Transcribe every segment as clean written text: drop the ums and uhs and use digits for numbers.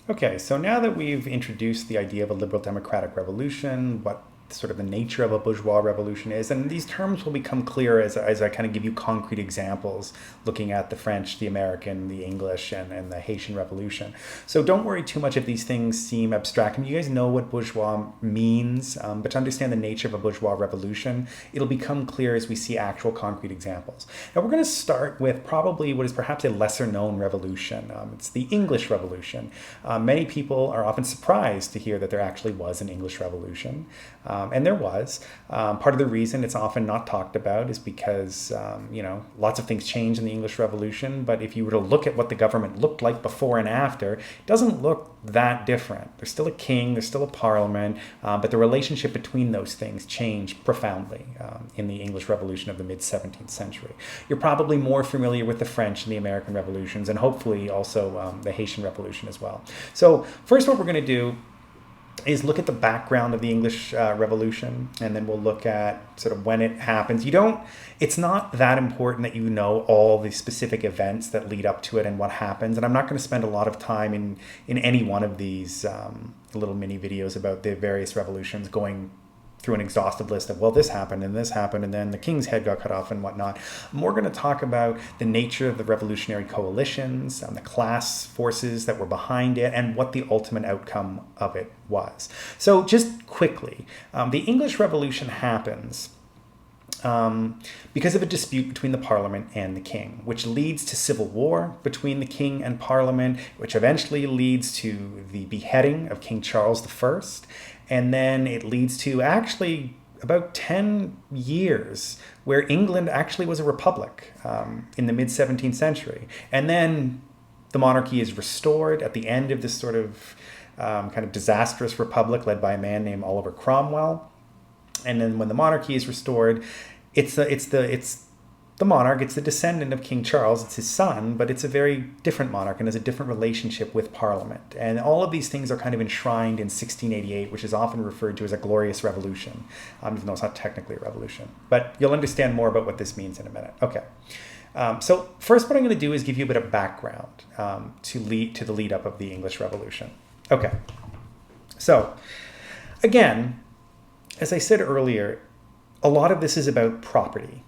Okay, so now that we've introduced the idea of a liberal democratic revolution, what sort of the nature of a bourgeois revolution is, and these terms will become clear as I kind of give you concrete examples, looking at the French, the American, the English, and the Haitian Revolution. So don't worry too much if these things seem abstract. I mean, you guys know what bourgeois means, but to understand the nature of a bourgeois revolution, it'll become clear as we see actual concrete examples. Now we're going to start with probably what is perhaps a lesser known revolution. It's the English Revolution. Many people are often surprised to hear that there actually was an English Revolution. And there was. Part of the reason it's often not talked about is because, lots of things changed in the English Revolution. But if you were to look at what the government looked like before and after, it doesn't look that different. There's still a king, there's still a parliament, but the relationship between those things changed profoundly in the English Revolution of the mid-17th century. You're probably more familiar with the French and the American revolutions, and hopefully also the Haitian Revolution as well. So first what we're going to do is look at the background of the English Revolution, and then we'll look at sort of when it happens. It's not that important that you know all the specific events that lead up to it and what happens, and I'm not going to spend a lot of time in any one of these little mini videos about the various revolutions going through an exhaustive list of, well, this happened, and then the king's head got cut off and whatnot. We're going to talk about the nature of the revolutionary coalitions, the class forces that were behind it, and what the ultimate outcome of it was. So just quickly, the English Revolution happens because of a dispute between the Parliament and the king, which leads to civil war between the king and Parliament, which eventually leads to the beheading of King Charles I. And then it leads to actually about 10 years where England actually was a republic in the mid-17th century. And then the monarchy is restored at the end of this sort of kind of disastrous republic led by a man named Oliver Cromwell. And then when the monarchy is restored, it's the monarch, it's the descendant of King Charles, it's his son, but it's a very different monarch and has a different relationship with Parliament. And all of these things are kind of enshrined in 1688, which is often referred to as a glorious revolution, even though it's not technically a revolution. But you'll understand more about what this means in a minute. Okay. So first what I'm going to do is give you a bit of background to the lead up of the English Revolution. Okay. So again, as I said earlier, a lot of this is about property.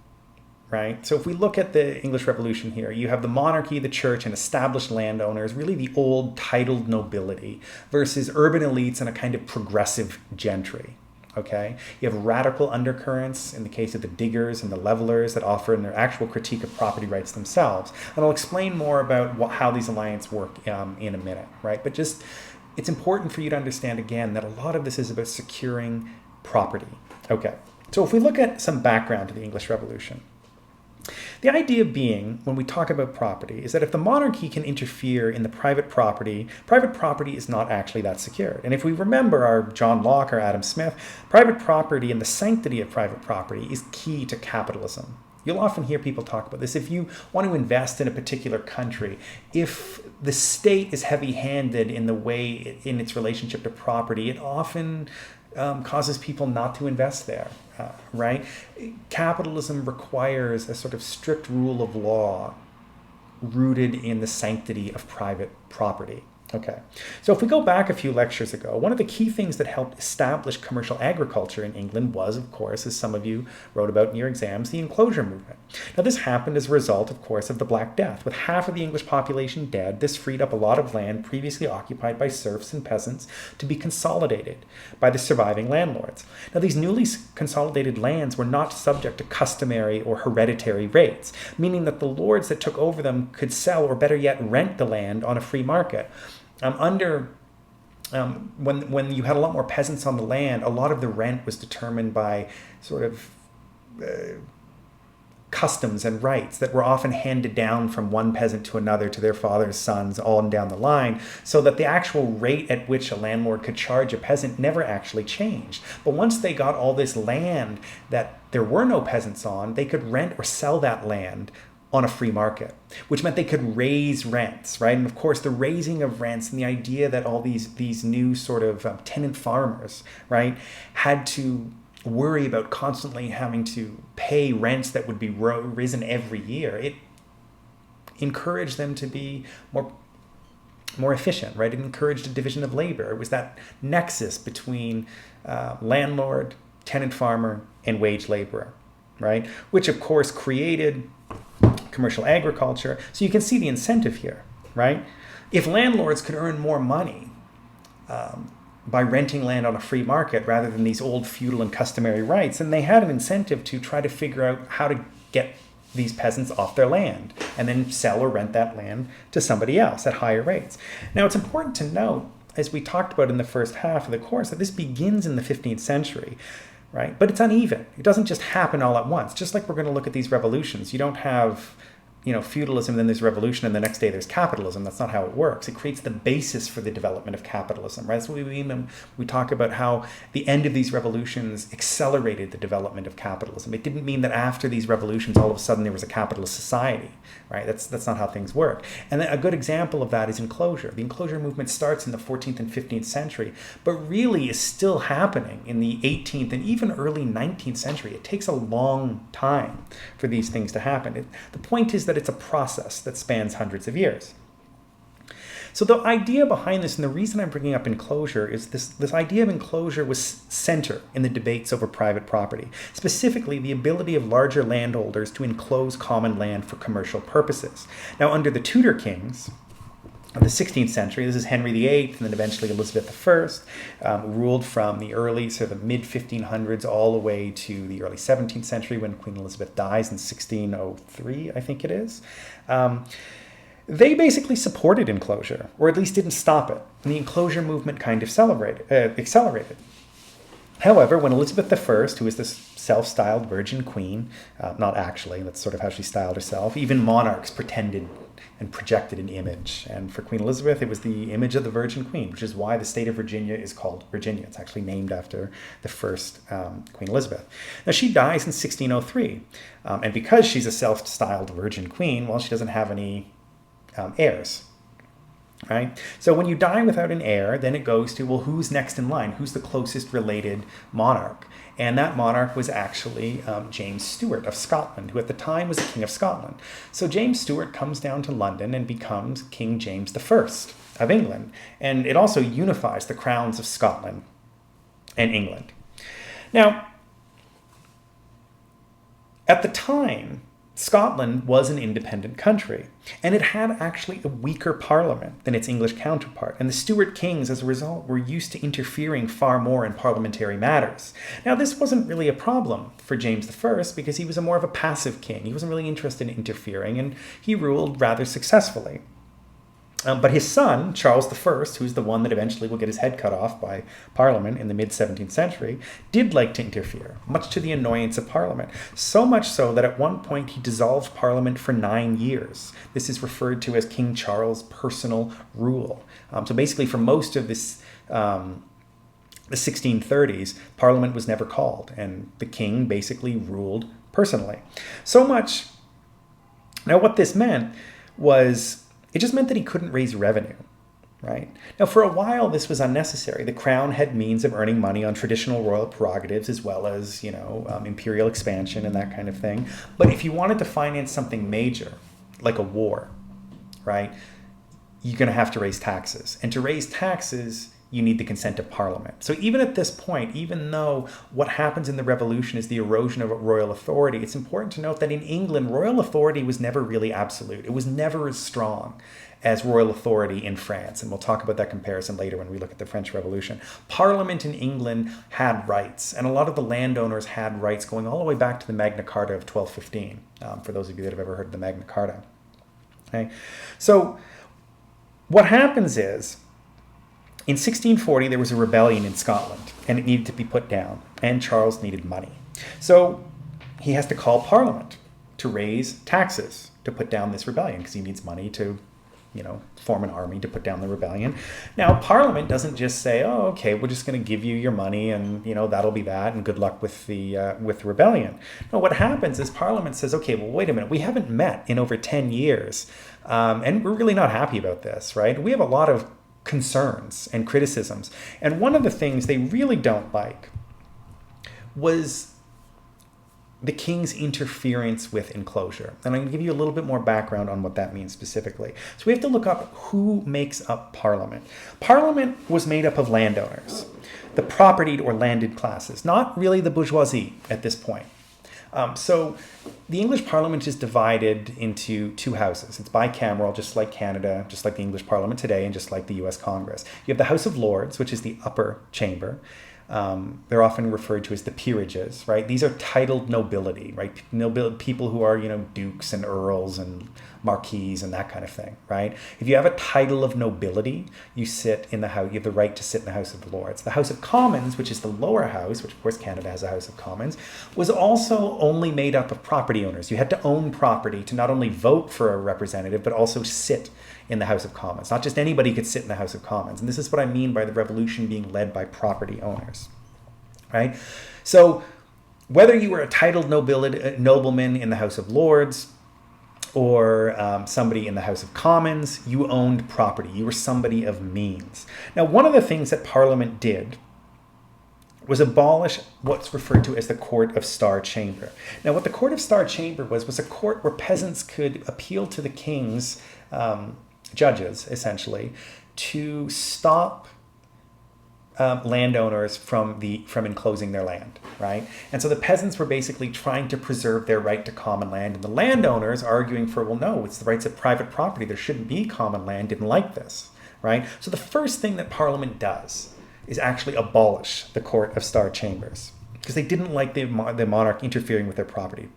Right? So if we look at the English Revolution here, you have the monarchy, the church, and established landowners, really the old titled nobility, versus urban elites and a kind of progressive gentry. Okay? You have radical undercurrents in the case of the diggers and the levelers that offer in their actual critique of property rights themselves. And I'll explain more about how these alliances work in a minute. Right? But just, it's important for you to understand again that a lot of this is about securing property. Okay. So if we look at some background to the English Revolution, the idea being, when we talk about property, is that if the monarchy can interfere in the private property is not actually that secured. And if we remember our John Locke or Adam Smith, private property and the sanctity of private property is key to capitalism. You'll often hear people talk about this. If you want to invest in a particular country, if the state is heavy-handed in its relationship to property, it often causes people not to invest there, right? Capitalism requires a sort of strict rule of law rooted in the sanctity of private property. Okay, so if we go back a few lectures ago, one of the key things that helped establish commercial agriculture in England was, of course, as some of you wrote about in your exams, the Enclosure Movement. Now, this happened as a result, of course, of the Black Death. With half of the English population dead, this freed up a lot of land previously occupied by serfs and peasants to be consolidated by the surviving landlords. Now, these newly consolidated lands were not subject to customary or hereditary rates, meaning that the lords that took over them could sell, or better yet, rent the land on a free market. When you had a lot more peasants on the land, a lot of the rent was determined by sort of customs and rights that were often handed down from one peasant to another to their father's sons on down the line, so that the actual rate at which a landlord could charge a peasant never actually changed. But once they got all this land that there were no peasants on, they could rent or sell that land on a free market, which meant they could raise rents, right? And of course, the raising of rents and the idea that all these new sort of tenant farmers, right, had to worry about constantly having to pay rents that would be risen every year, it encouraged them to be more efficient, right? It encouraged a division of labor. It was that nexus between landlord, tenant farmer, and wage laborer, right? Which of course created commercial agriculture. So you can see the incentive here, right? If landlords could earn more money by renting land on a free market rather than these old feudal and customary rights, then they had an incentive to try to figure out how to get these peasants off their land and then sell or rent that land to somebody else at higher rates. Now, it's important to note, as we talked about in the first half of the course, that this begins in the 15th century, right? But it's uneven. It doesn't just happen all at once. Just like we're going to look at these revolutions, you don't have feudalism, then there's revolution, and the next day there's capitalism. That's not how it works. It creates the basis for the development of capitalism, right? That's what we mean when we talk about how the end of these revolutions accelerated the development of capitalism. It didn't mean that after these revolutions, all of a sudden there was a capitalist society, right? That's not how things work. And a good example of that is Enclosure. The Enclosure movement starts in the 14th and 15th century, but really is still happening in the 18th and even early 19th century. It takes a long time for these things to happen. The point is that it's a process that spans hundreds of years. So the idea behind this, and the reason I'm bringing up enclosure, is this idea of enclosure was center in the debates over private property, specifically the ability of larger landholders to enclose common land for commercial purposes. Now, under the Tudor kings of the 16th century, this is Henry VIII and then eventually Elizabeth I, ruled from the early, so the mid-1500s all the way to the early 17th century when Queen Elizabeth dies in 1603, I think it is. They basically supported enclosure, or at least didn't stop it. And the enclosure movement kind of accelerated. However, when Elizabeth I, who is this self-styled virgin queen, not actually, that's sort of how she styled herself, even monarchs pretended and projected an image. And for Queen Elizabeth, it was the image of the Virgin Queen, which is why the state of Virginia is called Virginia. It's actually named after the first Queen Elizabeth. Now, she dies in 1603. And because she's a self-styled Virgin Queen, well, she doesn't have any heirs. Right? So when you die without an heir, then it goes to, well, who's next in line? Who's the closest related monarch? And that monarch was actually James Stuart of Scotland, who at the time was the King of Scotland. So James Stuart comes down to London and becomes King James I of England. And it also unifies the crowns of Scotland and England. Now, at the time, Scotland was an independent country, and it had actually a weaker parliament than its English counterpart, and the Stuart kings, as a result, were used to interfering far more in parliamentary matters. Now, this wasn't really a problem for James I because he was more of a passive king. He wasn't really interested in interfering, and he ruled rather successfully. But his son, Charles I, who's the one that eventually will get his head cut off by Parliament in the mid-17th century, did like to interfere, much to the annoyance of Parliament. So much so that at one point he dissolved Parliament for 9 years. This is referred to as King Charles' personal rule. So basically for most of this, the 1630s, Parliament was never called, and the king basically ruled personally. So much. Now what this meant was, it just meant that he couldn't raise revenue, right? Now, for a while, this was unnecessary. The crown had means of earning money on traditional royal prerogatives as well as, imperial expansion and that kind of thing. But if you wanted to finance something major, like a war, right, you're going to have to raise taxes. And to raise taxes, you need the consent of Parliament. So even at this point, even though what happens in the revolution is the erosion of royal authority, it's important to note that in England, royal authority was never really absolute. It was never as strong as royal authority in France. And we'll talk about that comparison later when we look at the French Revolution. Parliament in England had rights, and a lot of the landowners had rights going all the way back to the Magna Carta of 1215, for those of you that have ever heard of the Magna Carta. Okay? So what happens is, in 1640, there was a rebellion in Scotland, and it needed to be put down, and Charles needed money. So he has to call Parliament to raise taxes to put down this rebellion, because he needs money to, form an army to put down the rebellion. Now, Parliament doesn't just say, oh, okay, we're just going to give you your money, and, that'll be that, and good luck with the rebellion. No, what happens is Parliament says, okay, well, wait a minute, we haven't met in over 10 years, and we're really not happy about this, right? We have a lot of concerns and criticisms. And one of the things they really don't like was the king's interference with enclosure. And I'm going to give you a little bit more background on what that means specifically. So we have to look up who makes up Parliament. Parliament was made up of landowners, the propertied or landed classes, not really the bourgeoisie at this point. So the English Parliament is divided into two houses. It's bicameral, just like Canada, just like the English Parliament today, and just like the US Congress. You have the House of Lords, which is the upper chamber. They're often referred to as the peerages, right? These are titled nobility, right? People who are, dukes and earls and marquises and that kind of thing, right? If you have a title of nobility, you sit in the house. You have the right to sit in the House of Lords. The House of Commons, which is the lower house, which of course Canada has a House of Commons, was also only made up of property owners. You had to own property to not only vote for a representative, but also sit in the House of Commons. Not just anybody could sit in the House of Commons. And this is what I mean by the revolution being led by property owners, right? So whether you were a titled nobleman in the House of Lords or somebody in the House of Commons, you owned property. You were somebody of means. Now, one of the things that Parliament did was abolish what's referred to as the Court of Star Chamber. Now, what the Court of Star Chamber was a court where peasants could appeal to the king's judges, essentially, to stop landowners from enclosing their land, right? And so the peasants were basically trying to preserve their right to common land, and the landowners arguing for, well, no, it's the rights of private property. There shouldn't be common land. Didn't like this, right? So the first thing that Parliament does is actually abolish the Court of Star Chambers because they didn't like the monarch interfering with their property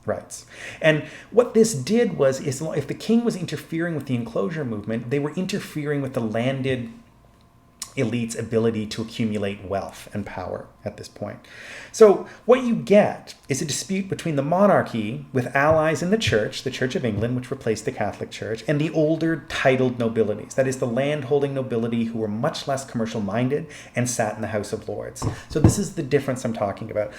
rights. And what this did was, if the king was interfering with the Enclosure Movement, they were interfering with the landed elite's ability to accumulate wealth and power at this point. So what you get is a dispute between the monarchy with allies in the Church of England, which replaced the Catholic Church, and the older titled nobilities, that is the land-holding nobility who were much less commercial-minded and sat in the House of Lords. So this is the difference I'm talking about.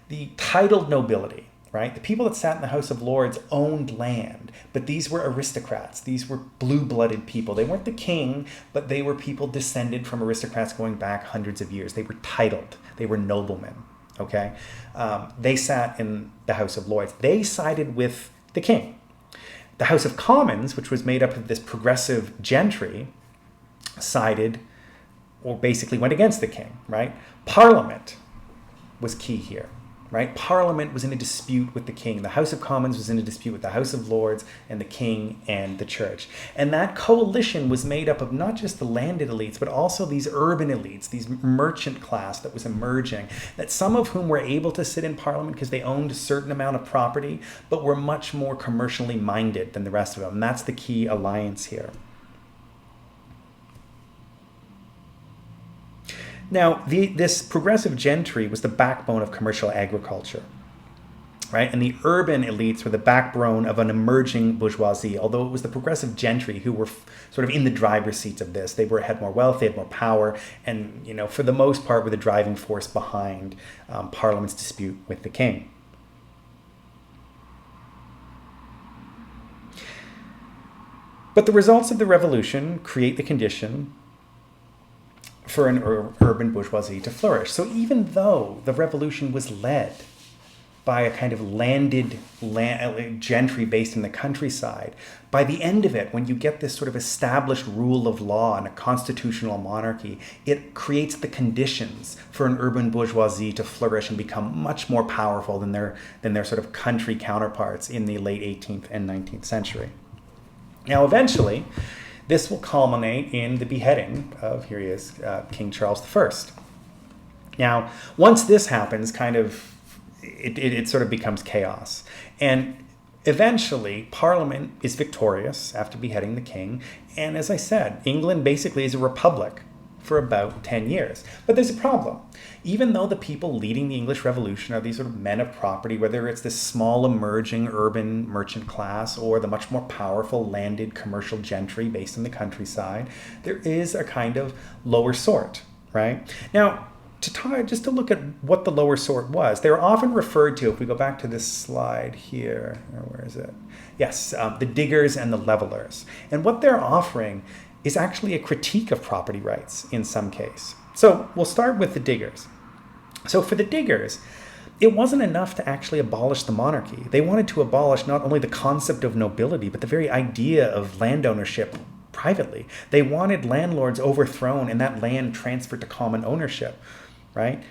The titled nobility, right? The people that sat in the House of Lords owned land, but these were aristocrats. These were blue-blooded people. They weren't the king, but they were people descended from aristocrats going back hundreds of years. They were titled. They were noblemen, okay? They sat in the House of Lords. They sided with the king. The House of Commons, which was made up of this progressive gentry, sided or basically went against the king, right? Parliament was key here. Right? Parliament was in a dispute with the king. The House of Commons was in a dispute with the House of Lords and the king and the church. And that coalition was made up of not just the landed elites, but also these urban elites, these merchant class that was emerging, that some of whom were able to sit in Parliament because they owned a certain amount of property, but were much more commercially minded than the rest of them. And that's the key alliance here. Now, this progressive gentry was the backbone of commercial agriculture, right? And the urban elites were the backbone of an emerging bourgeoisie, although it was the progressive gentry who were sort of in the driver's seats of this. They had more wealth, they had more power, and, for the most part, were the driving force behind Parliament's dispute with the king. But the results of the revolution create the condition for an urban bourgeoisie to flourish. So even though the revolution was led by a kind of landed gentry based in the countryside, by the end of it, when you get this sort of established rule of law and a constitutional monarchy, it creates the conditions for an urban bourgeoisie to flourish and become much more powerful than their sort of country counterparts in the late 18th and 19th century. Now, eventually, this will culminate in the beheading of, here he is, King Charles I. Now, once this happens, it sort of becomes chaos. And eventually, Parliament is victorious after beheading the king. And as I said, England basically is a republic for about 10 years. But there's a problem. Even though the people leading the English Revolution are these sort of men of property, whether it's this small emerging urban merchant class or the much more powerful landed commercial gentry based in the countryside, there is a kind of lower sort, right? Now, just to look at what the lower sort was, they were often referred to, if we go back to this slide here, or where is it? Yes, the diggers and the levelers. And what they're offering is actually a critique of property rights in some case. So we'll start with the diggers. So for the diggers, it wasn't enough to actually abolish the monarchy. They wanted to abolish not only the concept of nobility, but the very idea of land ownership privately. They wanted landlords overthrown and that land transferred to common ownership, right?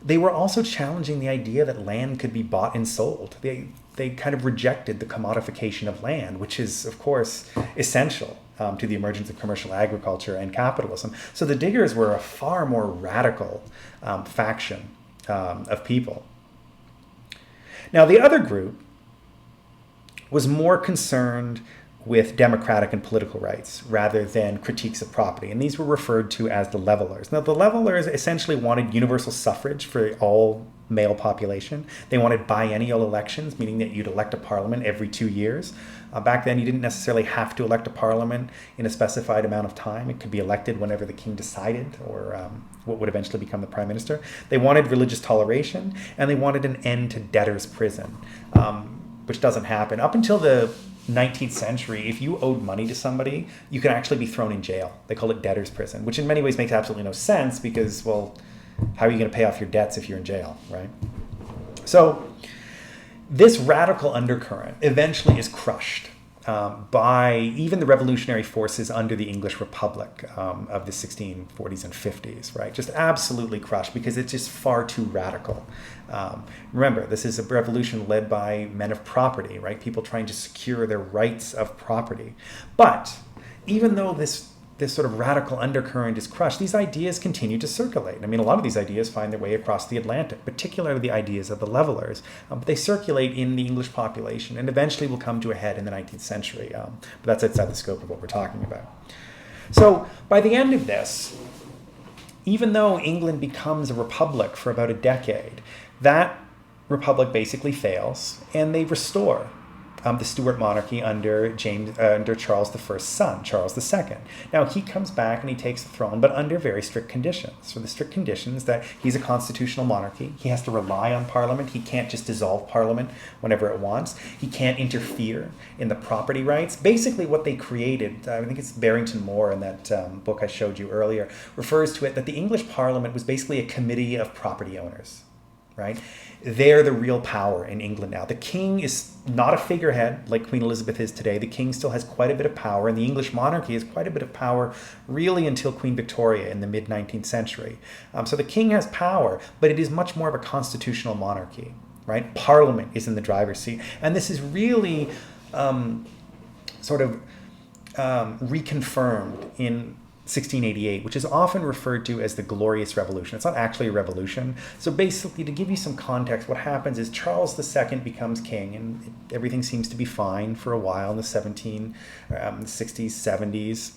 They were also challenging the idea that land could be bought and sold. They kind of rejected the commodification of land, which is, of course, essential to the emergence of commercial agriculture and capitalism. So the Diggers were a far more radical faction of people. Now, the other group was more concerned with democratic and political rights rather than critiques of property. And these were referred to as the Levelers. Now, the Levelers essentially wanted universal suffrage for all male population. They wanted biennial elections, meaning that you'd elect a parliament every 2 years. Back then, you didn't necessarily have to elect a parliament in a specified amount of time. It could be elected whenever the king decided, or what would eventually become the prime minister. They wanted religious toleration, and they wanted an end to debtor's prison, which doesn't happen. Up until the 19th century, if you owed money to somebody, you could actually be thrown in jail. They call it debtor's prison, which in many ways makes absolutely no sense because, well, how are you going to pay off your debts if you're in jail, right? So this radical undercurrent eventually is crushed by even the revolutionary forces under the English Republic of the 1640s and 50s, right? Just absolutely crushed because it's just far too radical. Remember, this is a revolution led by men of property, right? People trying to secure their rights of property. But even though this sort of radical undercurrent is crushed, these ideas continue to circulate. I mean, a lot of these ideas find their way across the Atlantic, particularly the ideas of the Levelers. But they circulate in the English population and eventually will come to a head in the 19th century. But that's outside the scope of what we're talking about. So by the end of this, even though England becomes a republic for about a decade, that republic basically fails and they restore the Stuart monarchy under Charles I's son, Charles II. Now, he comes back and he takes the throne, but under very strict conditions. So the strict conditions that he's a constitutional monarchy. He has to rely on Parliament. He can't just dissolve Parliament whenever it wants. He can't interfere in the property rights. Basically, what they created, I think it's Barrington Moore in that book I showed you earlier, refers to it that the English Parliament was basically a committee of property owners. Right? They're the real power in England now. The king is not a figurehead like Queen Elizabeth is today. The king still has quite a bit of power, and the English monarchy has quite a bit of power really until Queen Victoria in the mid-19th century. So the king has power, but it is much more of a constitutional monarchy. Right? Parliament is in the driver's seat. And this is really reconfirmed in 1688, which is often referred to as the Glorious Revolution. It's not actually a revolution. So basically, to give you some context, what happens is Charles II becomes king, and everything seems to be fine for a while in the 60s, 70s.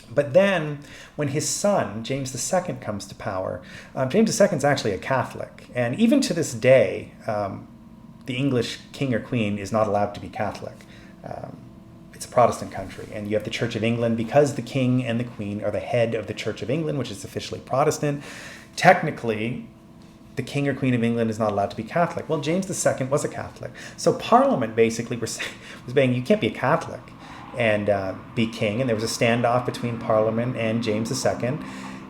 But then, when his son, James II, comes to power, James II is actually a Catholic. And even to this day, the English king or queen is not allowed to be Catholic. It's a Protestant country, and you have the Church of England because the king and the queen are the head of the Church of England, which is officially Protestant. Technically, the king or queen of England is not allowed to be Catholic. Well, James II was a Catholic. So Parliament basically was saying you can't be a Catholic and be king, and there was a standoff between Parliament and James II.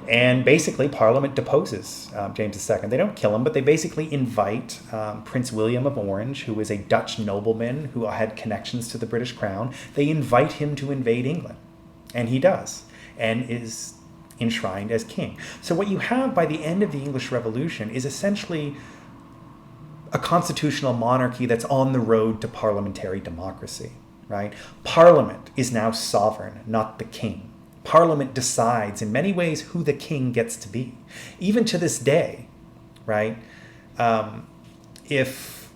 And basically, Parliament deposes James II. They don't kill him, but they basically invite Prince William of Orange, who is a Dutch nobleman who had connections to the British crown. They invite him to invade England, and he does, and is enshrined as king. So what you have by the end of the English Revolution is essentially a constitutional monarchy that's on the road to parliamentary democracy, right? Parliament is now sovereign, not the king. Parliament decides in many ways who the king gets to be. Even to this day, right? If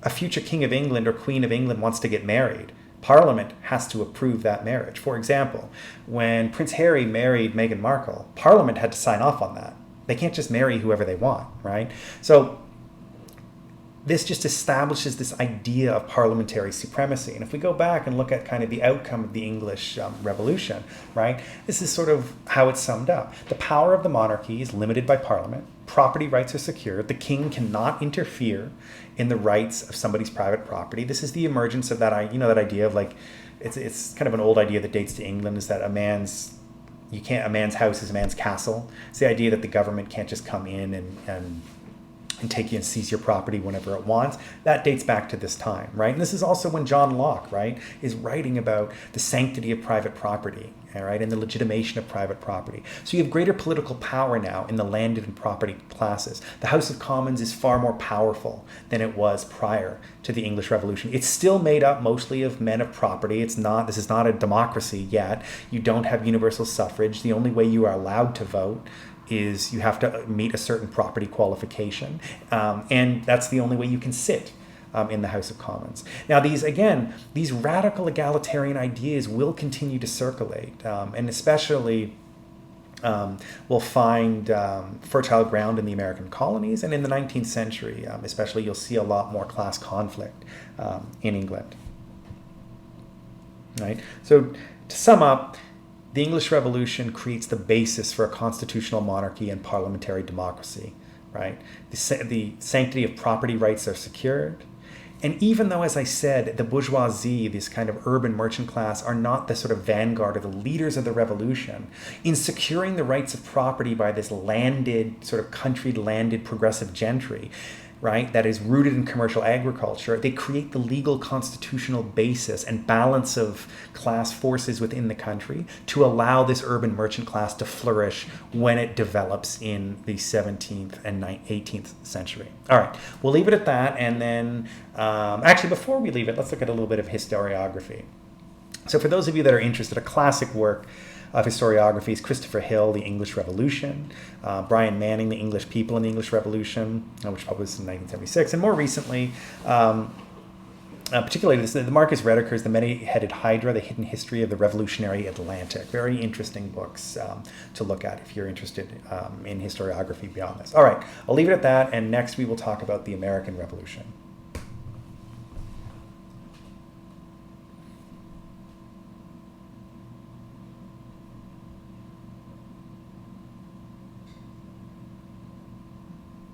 a future king of England or queen of England wants to get married, Parliament has to approve that marriage. For example, when Prince Harry married Meghan Markle, Parliament had to sign off on that. They can't just marry whoever they want, right? So this just establishes this idea of parliamentary supremacy. And if we go back and look at kind of the outcome of the English Revolution, right, this is sort of how it's summed up. The power of the monarchy is limited by Parliament. Property rights are secured. The king cannot interfere in the rights of somebody's private property. This is the emergence of that, that idea of like, it's kind of an old idea that dates to England, is that a man's house is a man's castle. It's the idea that the government can't just come in and and take you and seize your property whenever it wants. That dates back to this time, right? And this is also when John Locke, right, is writing about the sanctity of private property, all right, and the legitimation of private property. So you have greater political power now in the landed and property classes. The House of Commons is far more powerful than it was prior to the English Revolution. It's still made up mostly of men of property. This is not a democracy yet. You don't have universal suffrage. The only way you are allowed to vote is you have to meet a certain property qualification. And that's the only way you can sit in the House of Commons. Now, these radical egalitarian ideas will continue to circulate, and especially will find fertile ground in the American colonies, and in the 19th century, especially, you'll see a lot more class conflict in England. Right? So, to sum up, the English Revolution creates the basis for a constitutional monarchy and parliamentary democracy. Right? The sanctity of property rights are secured. And even though, as I said, the bourgeoisie, this kind of urban merchant class, are not the sort of vanguard or the leaders of the revolution, in securing the rights of property by this landed, sort of country landed progressive gentry, right, that is rooted in commercial agriculture, they create the legal constitutional basis and balance of class forces within the country to allow this urban merchant class to flourish when it develops in the 17th and 18th century. All right, we'll leave it at that. And then, actually, before we leave it, let's look at a little bit of historiography. So for those of you that are interested, a classic work of historiography is Christopher Hill, The English Revolution, Brian Manning, The English People in the English Revolution, which published in 1976, and more recently, particularly the Marcus Rediker's The Many-Headed Hydra, The Hidden History of the Revolutionary Atlantic. Very interesting books to look at if you're interested in historiography beyond this. All right, I'll leave it at that, and next we will talk about the American Revolution.